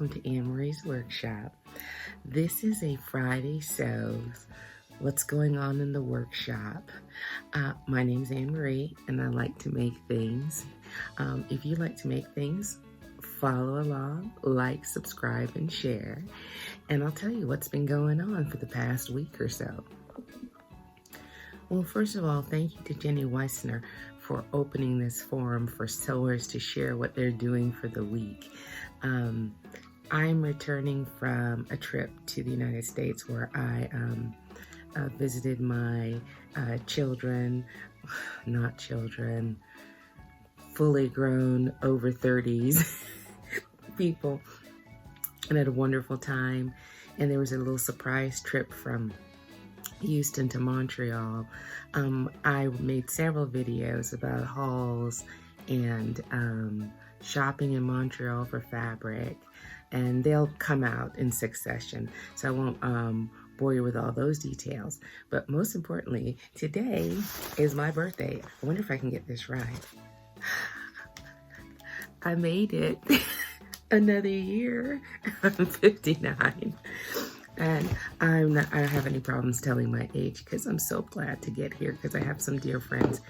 welcome to Anne-Marie's Workshop. This is a Fridaysews. What's going on in the workshop? My name's Anne-Marie and I like to make things. If you like to make things, follow along, like, subscribe, and share. And I'll tell you what's been going on for the past week or so. Well, first of all, thank you to Jenny Weissner for opening this forum for sewers to share what they're doing for the week. I'm returning from a trip to the United States where I visited my fully grown, over 30s people, and had a wonderful time. And there was a little surprise trip from Houston to Montreal. I made several videos about hauls and shopping in Montreal for fabric, and they'll come out in succession, so I won't bore you with all those details. But most importantly, today is my birthday. I wonder if I can get this right. I made it. Another year. I'm 59. And I don't have any problems telling my age because I'm so glad to get here, because I have some dear friends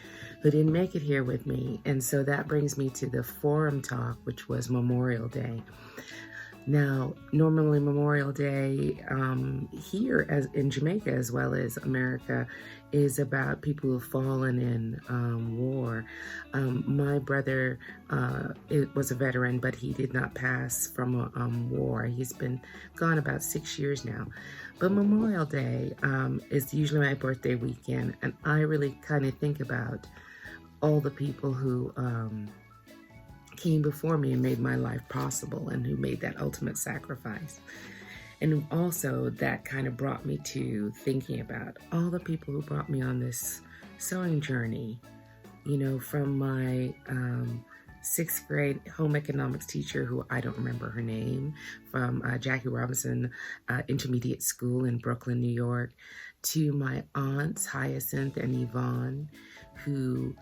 who didn't make it here with me. And so that brings me to the forum talk, which was Memorial Day. Now, normally Memorial Day here as in Jamaica as well as America is about people who've fallen in war. My brother was a veteran, but he did not pass from war. He's been gone about 6 years now. But Memorial Day is usually my birthday weekend, and I really kind of think about all the people who came before me and made my life possible, and who made that ultimate sacrifice. And also that kind of brought me to thinking about all the people who brought me on this sewing journey, you know, from my 6th grade home economics teacher, who I don't remember her name, from Jackie Robinson Intermediate School in Brooklyn, New York, to my aunts Hyacinth and Yvonne, who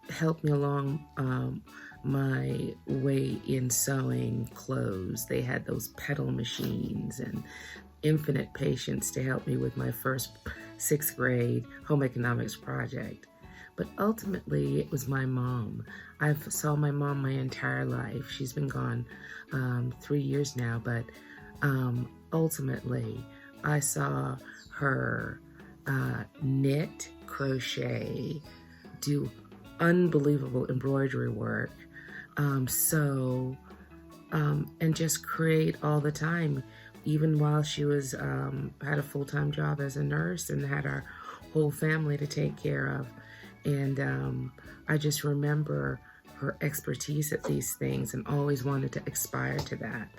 helped me along my way in sewing clothes. They had those pedal machines and infinite patience to help me with my first 6th grade home economics project. But ultimately, it was my mom. I've saw my mom my entire life. She's been gone 3 years now, but ultimately, I saw her knit, crochet, do unbelievable embroidery work, sew, and just create all the time, even while she was had a full-time job as a nurse and had our whole family to take care of. And I just remember her expertise at these things and always wanted to aspire to that.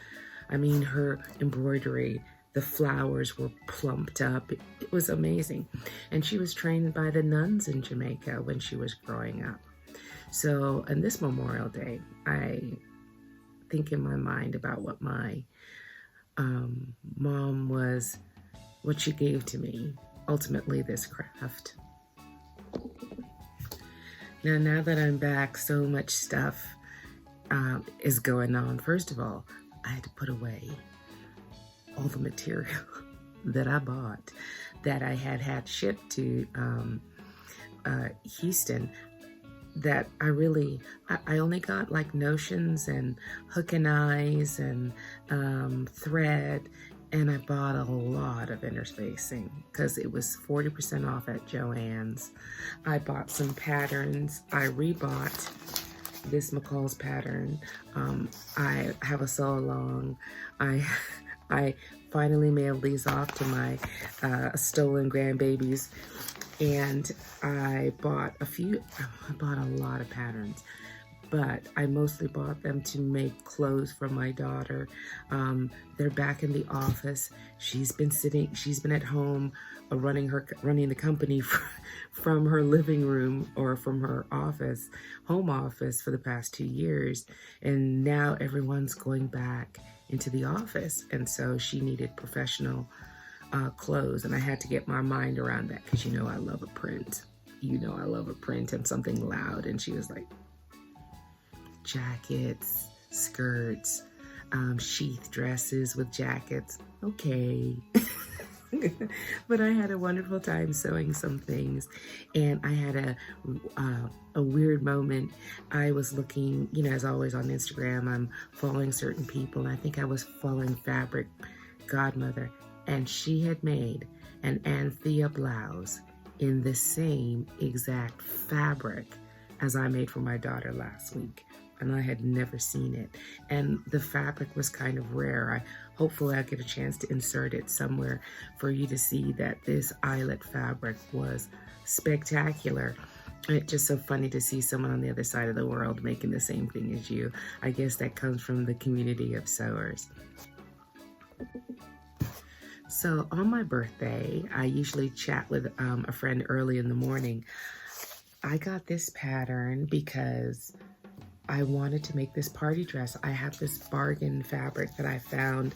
I mean, her embroidery, the flowers were plumped up. It was amazing. And she was trained by the nuns in Jamaica when she was growing up. So on this Memorial Day, I think in my mind about what my mom was, what she gave to me, ultimately this craft. Now that I'm back, so much stuff is going on. First of all, I had to put away all the material that I bought that I had shipped to Houston, that I only got like notions and hook and eyes and thread, and I bought a lot of interspacing because it was 40% off at Joann's. I bought some patterns. I rebought this McCall's pattern. I have a sew along. I finally mailed these off to my stolen grandbabies, and I bought a lot of patterns, but I mostly bought them to make clothes for my daughter. They're back in the office. She's been at home running the company from her living room or from her home office for the past 2 years. And now everyone's going back into the office. And so she needed professional clothes, and I had to get my mind around that because I love a print. I love a print and something loud. And she was like, jackets, skirts. sheath dresses with jackets. Okay. But I had a wonderful time sewing some things, and I had a weird moment. I was looking, you know, as always on Instagram, I'm following certain people, and I think I was following Fabric Godmother, and she had made an Anthea blouse in the same exact fabric as I made for my daughter last week. And I had never seen it. And the fabric was kind of rare. Hopefully I'll get a chance to insert it somewhere for you to see that this eyelet fabric was spectacular. It's just so funny to see someone on the other side of the world making the same thing as you. I guess that comes from the community of sewers. So on my birthday, I usually chat with a friend early in the morning. I got this pattern because I wanted to make this party dress. I have this bargain fabric that I found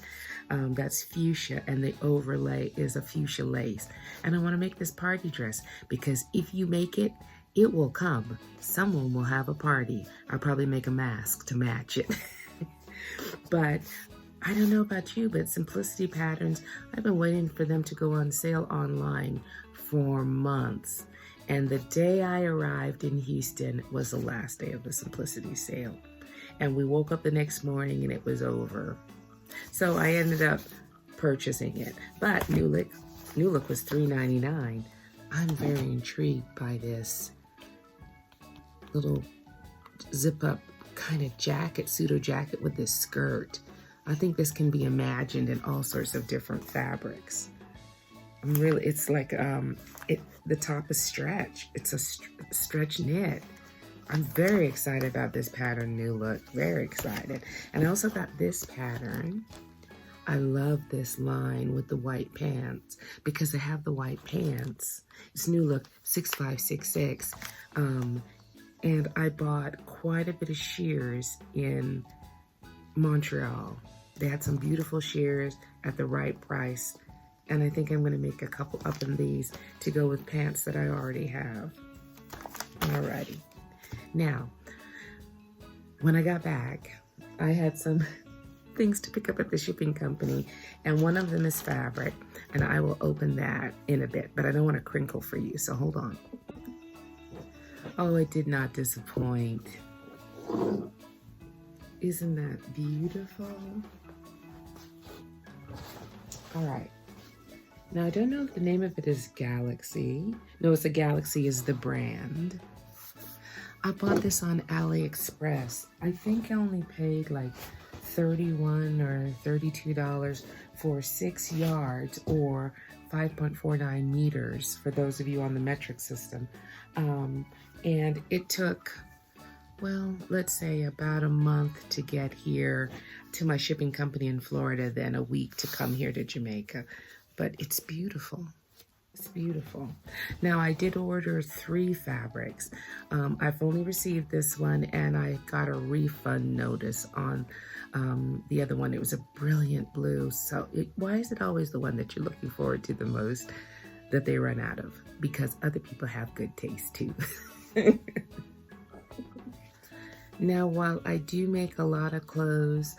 that's fuchsia, and the overlay is a fuchsia lace. And I want to make this party dress because if you make it, it will come. Someone will have a party. I'll probably make a mask to match it. But I don't know about you, but Simplicity Patterns, I've been waiting for them to go on sale online for months. And the day I arrived in Houston was the last day of the Simplicity sale. And we woke up the next morning and it was over. So I ended up purchasing it. But New Look was $3.99. I'm very intrigued by this little zip-up kind of jacket, pseudo jacket with this skirt. I think this can be imagined in all sorts of different fabrics. Really, it's like the top is stretch. It's a stretch knit. I'm very excited about this pattern, New Look. Very excited. And I also got this pattern. I love this line with the white pants because I have the white pants. It's New Look 6566. And I bought quite a bit of shears in Montreal. They had some beautiful shears at the right price. And I think I'm going to make a couple up in these to go with pants that I already have. Alrighty. Now, when I got back, I had some things to pick up at the shipping company, and one of them is fabric, and I will open that in a bit, but I don't want to crinkle for you, so hold on. Oh, it did not disappoint. Isn't that beautiful? All right. Now, I don't know if the name of it is Galaxy. No, it's a Galaxy is the brand. I bought this on Aliexpress. I think I only paid like $31 or $32 for 6 yards or 5.49 meters for those of you on the metric system. And it took, well, let's say about a month to get here to my shipping company in Florida, then a week to come here to Jamaica. But it's beautiful. It's beautiful. Now, I did order 3 fabrics. I've only received this one, and I got a refund notice on the other one. It was a brilliant blue. So why is it always the one that you're looking forward to the most that they run out of? Because other people have good taste too. Now, while I do make a lot of clothes,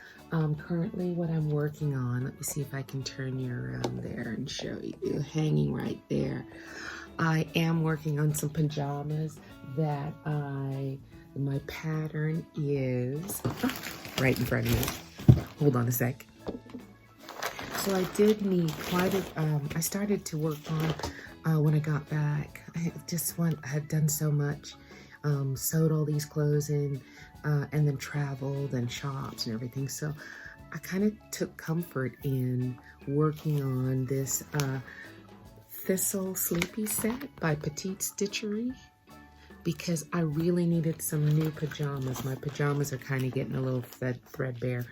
currently what I'm working on, let me see if I can turn you around there and show you, hanging right there. I am working on some pajamas that my pattern is right in front of me. Hold on a sec. So I did need quite a, I started to work on when I got back. I just had done so much, sewed all these clothes in, and then traveled and shops and everything. So I kind of took comfort in working on this Thistle Sleepy set by Petite Stitchery because I really needed some new pajamas. My pajamas are kind of getting a little threadbare.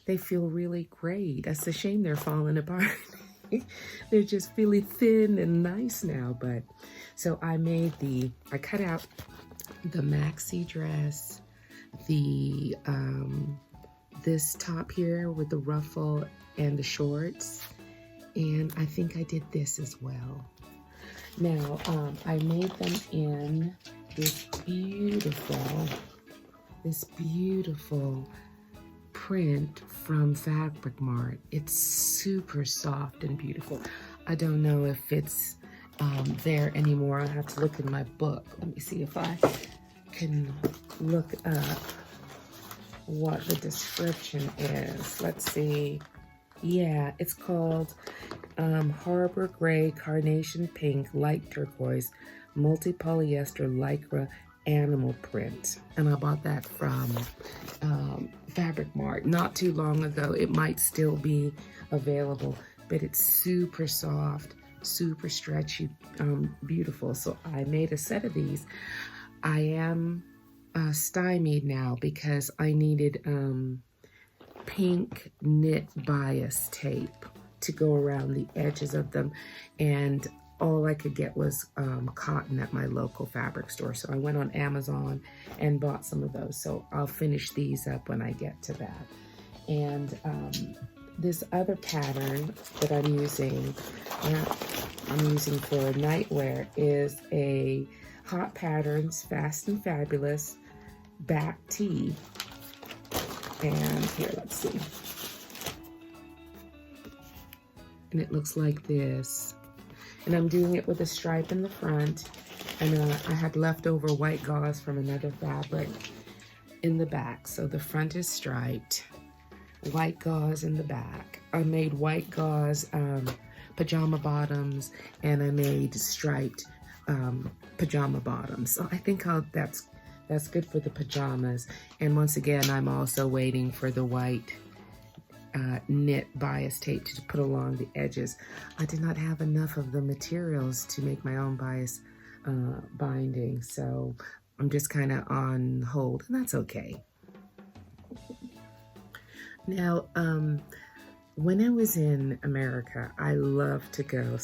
They feel really great. That's a shame they're falling apart. They're just really thin and nice now. But so I cut out the maxi dress, the this top here with the ruffle and the shorts, and I think I did this as well. Now I made them in this beautiful print from Fabric Mart. It's super soft and beautiful. I don't know if it's there anymore. I'll have to look in my book. Let me see if I can look up what the description is. Let's see. Yeah, it's called Harbor Gray, Carnation Pink, Light Turquoise, Multi-Polyester Lycra Animal Print. And I bought that from Fabric Mart not too long ago. It might still be available, but it's super soft, super stretchy, beautiful. So I made a set of these. I am stymied now because I needed pink knit bias tape to go around the edges of them, and all I could get was cotton at my local fabric store. So I went on Amazon and bought some of those. So I'll finish these up when I get to that. And this other pattern that I'm using for nightwear is a Hot Patterns Fast and Fabulous back tee. And here, let's see. And it looks like this. And I'm doing it with a stripe in the front. And I had leftover white gauze from another fabric in the back. So the front is striped, white gauze in the back. I made white gauze pajama bottoms, and I made striped pajama bottoms. So I think that's good for the pajamas. And once again, I'm also waiting for the white knit bias tape to put along the edges. I did not have enough of the materials to make my own bias binding, so I'm just kind of on hold, and that's okay. Now, when I was in America, I love to go,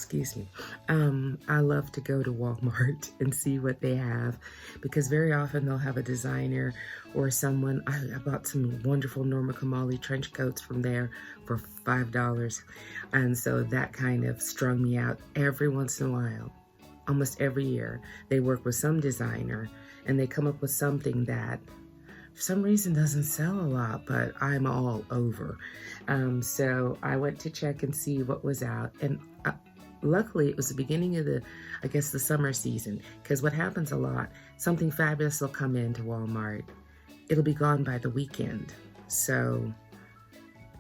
I love to go to Walmart and see what they have, because very often they'll have a designer or someone. I bought some wonderful Norma Kamali trench coats from there for $5. And so that kind of strung me out. Every once in a while, almost every year, they work with some designer and they come up with something that for some reason doesn't sell a lot, but I'm all over. So I went to check and see what was out, and luckily it was the beginning of the summer season, because what happens a lot, something fabulous will come into Walmart. It'll be gone by the weekend. So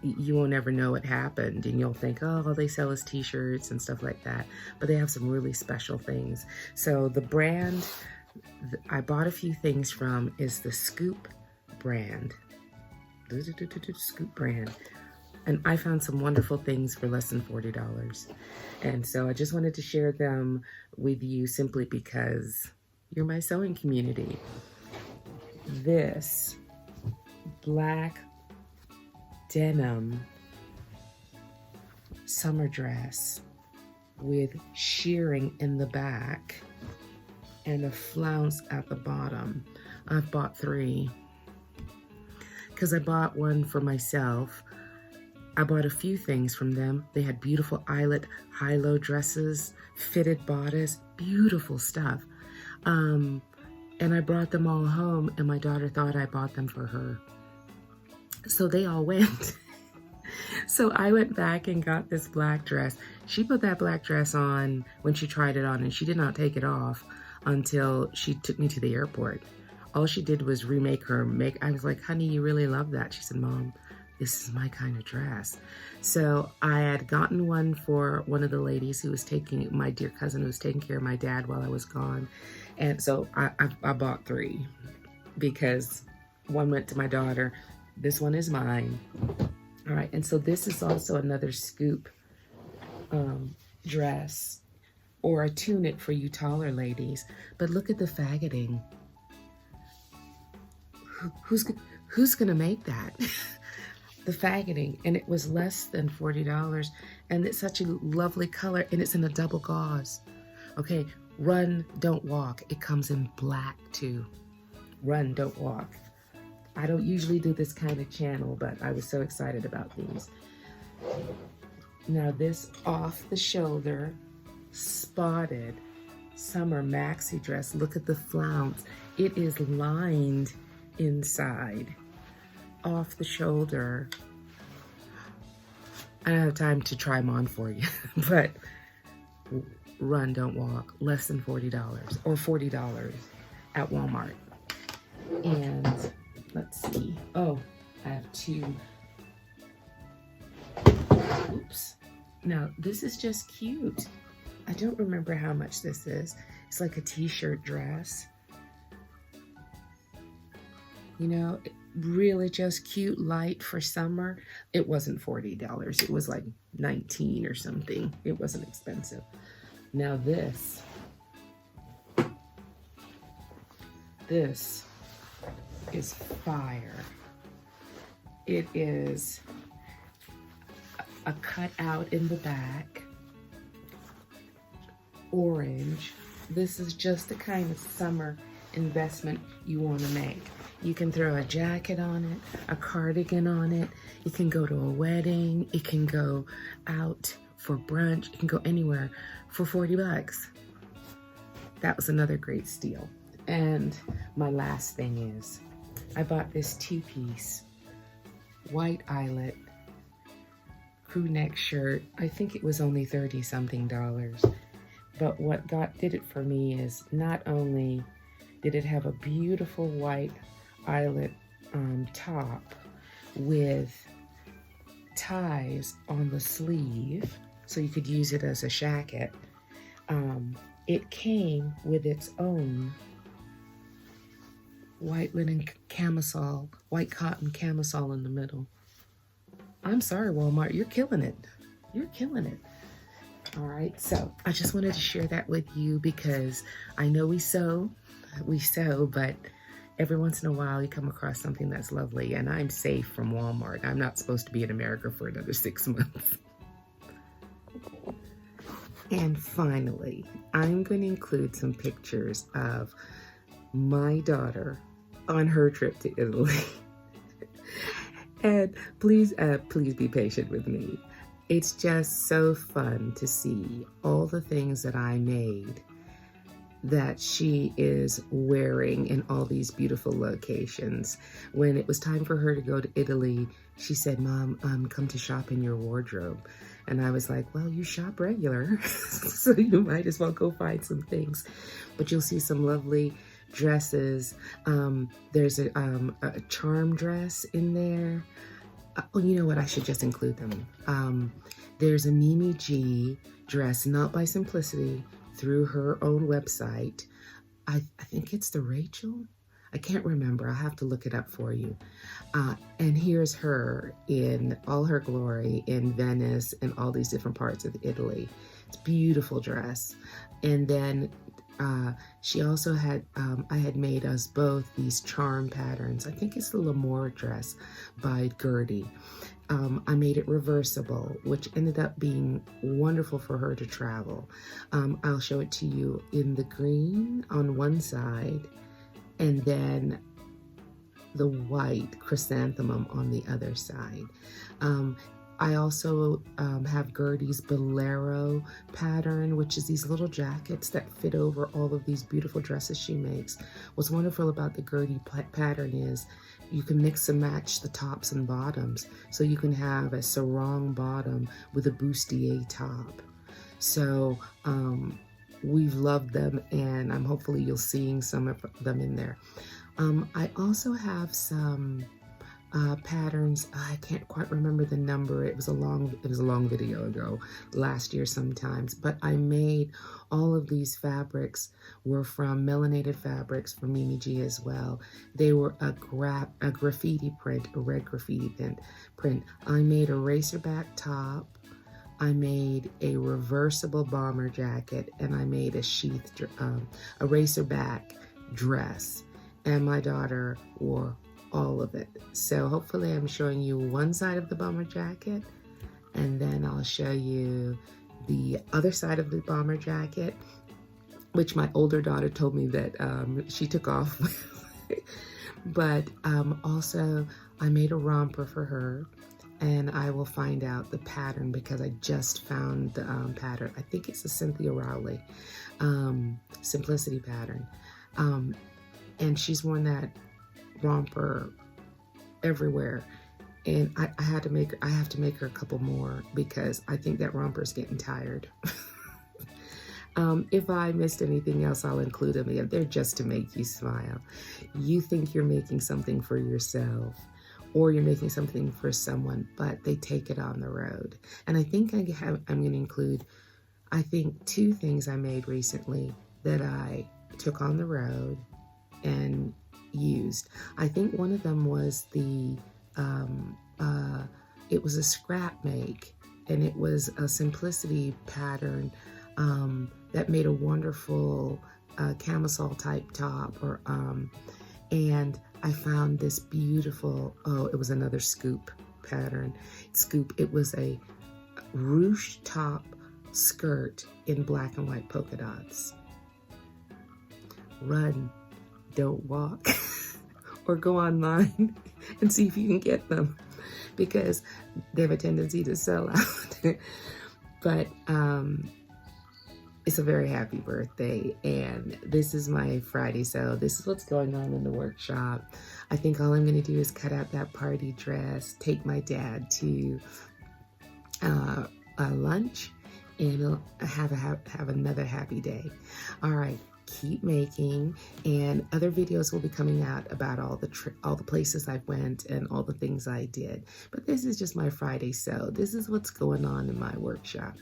you won't ever know what happened, and you'll think, oh, all they sell is t-shirts and stuff like that, but they have some really special things. So the brand I bought a few things from is the Scoop brand. Scoop brand. And I found some wonderful things for less than $40. And so I just wanted to share them with you simply because you're my sewing community. This black denim summer dress with shearing in the back and a flounce at the bottom. I've bought 3 because I bought one for myself. I bought a few things from them. They had beautiful eyelet high-low dresses, fitted bodice, beautiful stuff. And I brought them all home, and my daughter thought I bought them for her. So they all went. So I went back and got this black dress. She put that black dress on when she tried it on, and she did not take it off until she took me to the airport. All she did was remake her I was like, honey, you really love that. She said, Mom, this is my kind of dress. So I had gotten one for one of the ladies who was my dear cousin who was taking care of my dad while I was gone. And so I bought 3 because one went to my daughter. This one is mine. All right, and so this is also another Scoop dress, or a tunic for you taller ladies. But look at the faggoting. Who's gonna make that? The faggoting, and it was less than $40, and it's such a lovely color, and it's in a double gauze. Okay, run, don't walk. It comes in black too. Run, don't walk. I don't usually do this kind of channel, but I was so excited about these. Now this off the shoulder, spotted summer maxi dress. Look at the flounce. It is lined inside. off the shoulder. I don't have time to try them on for you, but run, don't walk, less than $40 or $40 at Walmart. And let's see. Oh, I have two. Oops. Now, this is just cute. I don't remember how much this is. It's like a t-shirt dress. You know, really just cute, light for summer. It wasn't $40. It was like $19 or something. It wasn't expensive. Now this is fire. It is a cutout in the back, orange. This is just the kind of summer investment you want to make. You can throw a jacket on it, a cardigan on it. You can go to a wedding. It can go out for brunch. It can go anywhere for $40. That was another great steal. And my last thing is, I bought this two-piece white eyelet crew neck shirt. I think it was only $30-something. But what did it for me is not only did it have a beautiful white eyelet top with ties on the sleeve, so you could use it as a jacket. It came with its own white linen camisole, white cotton camisole in the middle. I'm sorry, Walmart, you're killing it. You're killing it. All right, so I just wanted to share that with you because I know we sew, but every once in a while you come across something that's lovely, and I'm safe from Walmart. I'm not supposed to be in America for another 6 months. And finally, I'm going to include some pictures of my daughter on her trip to Italy. And please be patient with me. It's just so fun to see all the things that I made that she is wearing in all these beautiful locations. When it was time for her to go to Italy, she said, "Mom, come to shop in your wardrobe." And I was like, well, you shop regular, so you might as well go find some things. But you'll see some lovely dresses. There's a charm dress in there. Oh, you know what? I should just include them. There's a Mimi G dress, not by Simplicity, through her own website. I think it's the Rachel. I can't remember. I'll have to look it up for you. And here's her in all her glory in Venice and all these different parts of Italy. It's a beautiful dress. And then she also had, I had made us both these charm patterns. I think it's the L'Amour dress by Gertie. I made it reversible, which ended up being wonderful for her to travel. I'll show it to you in the green on one side, and then the white chrysanthemum on the other side. I also have Gertie's Bolero pattern, which is these little jackets that fit over all of these beautiful dresses she makes. What's wonderful about the Gertie pattern is you can mix and match the tops and bottoms. So you can have a sarong bottom with a bustier top. So we've loved them, and I'm hopefully you'll seeing some of them in there. I also have some patterns. I can't quite remember the number. It was a long video ago, last year sometimes, but I made all of these fabrics were from Melanated Fabrics from Mimi G as well. They were a graffiti print, a red graffiti print. I made a racerback top, I made a reversible bomber jacket, and I made a sheath, a racerback dress, and my daughter wore all of it. So hopefully I'm showing you one side of the bomber jacket, and then I'll show you the other side of the bomber jacket, which my older daughter told me that she took off with. But also I made a romper for her, and I will find out the pattern because I just found the pattern. I think it's a Cynthia Rowley Simplicity pattern. And she's worn that romper everywhere. And I have to make her a couple more because I think that romper's getting tired. If I missed anything else, I'll include them in. They're just to make you smile. You think you're making something for yourself or you're making something for someone, but they take it on the road. And I think I'm going to include, I think, 2 things I made recently that I took on the road and used. I think one of them was it was a scrap make, and it was a simplicity pattern that made a wonderful camisole type top, and I found this beautiful, it was another scoop pattern. It was a ruched top skirt in black and white polka dots. Run, don't walk. Or go online and see if you can get them, because they have a tendency to sell out. But it's a very happy birthday, and this is my Friday, so this is what's going on in the workshop. I think all I'm going to do is cut out that party dress, take my dad to lunch, and have another happy day. All right. Keep making, and other videos will be coming out about all the places I went and all the things I did. But this is just my Friday, so this is what's going on in my workshop.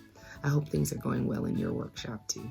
I hope things are going well in your workshop too.